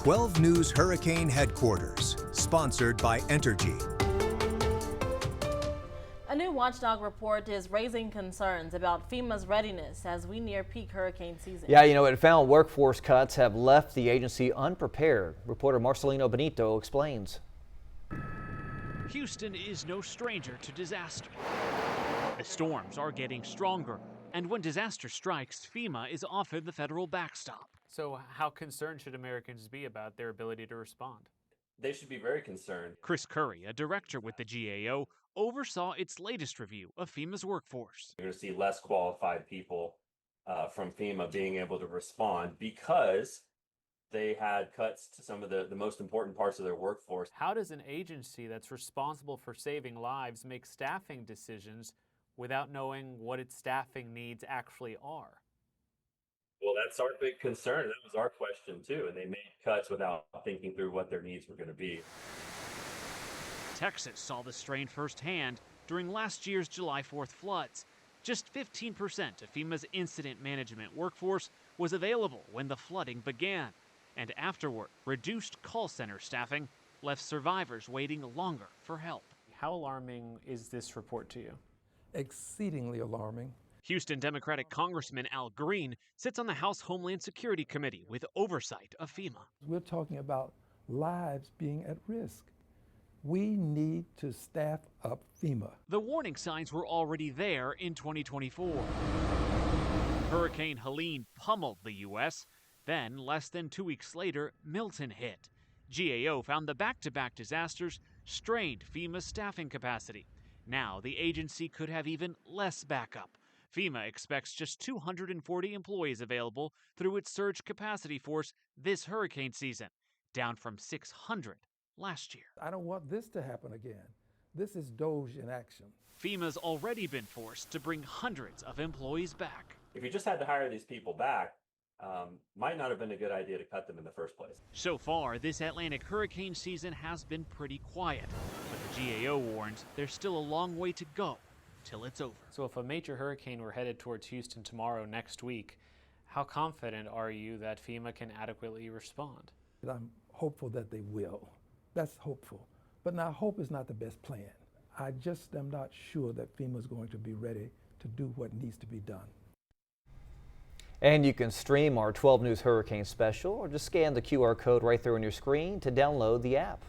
12 News Hurricane Headquarters, sponsored by Entergy. A new watchdog report is raising concerns about FEMA's readiness as we near peak hurricane season. Yeah, it found workforce cuts have left the agency unprepared. Reporter Marcelino Benito explains. Houston is no stranger to disaster. The storms are getting stronger, and when disaster strikes, FEMA is often the federal backstop. So how concerned should Americans be about their ability to respond? They should be very concerned. Chris Curry, a director with the GAO, oversaw its latest review of FEMA's workforce. You're going to see less qualified people from FEMA being able to respond because they had cuts to some of the most important parts of their workforce. How does an agency that's responsible for saving lives make staffing decisions without knowing what its staffing needs actually are? Well, that's our big concern. That was our question too. And they made cuts without thinking through what their needs were going to be. Texas saw the strain firsthand during last year's July 4th floods. Just 15% of FEMA's incident management workforce was available when the flooding began. And afterward, reduced call center staffing left survivors waiting longer for help. How alarming is this report to you? Exceedingly alarming. Houston Democratic Congressman Al Green sits on the House Homeland Security Committee with oversight of FEMA. We're talking about lives being at risk. We need to staff up FEMA. The warning signs were already there in 2024. Hurricane Helene pummeled the U.S. Then, less than 2 weeks later, Milton hit. GAO found the back-to-back disasters strained FEMA's staffing capacity. Now, the agency could have even less backup. FEMA expects just 240 employees available through its surge capacity force this hurricane season, down from 600 last year. I don't want this to happen again. This is Doge in action. FEMA's already been forced to bring hundreds of employees back. If you just had to hire these people back, might not have been a good idea to cut them in the first place. So far, this Atlantic hurricane season has been pretty quiet, but the GAO warns there's still a long way to go till it's over. So if a major hurricane were headed towards Houston tomorrow, next week, how confident are you that FEMA can adequately respond? I'm hopeful that they will. That's hopeful. But now hope is not the best plan. I just am not sure that FEMA is going to be ready to do what needs to be done. And you can stream our 12 News Hurricane Special or just scan the QR code right there on your screen to download the app.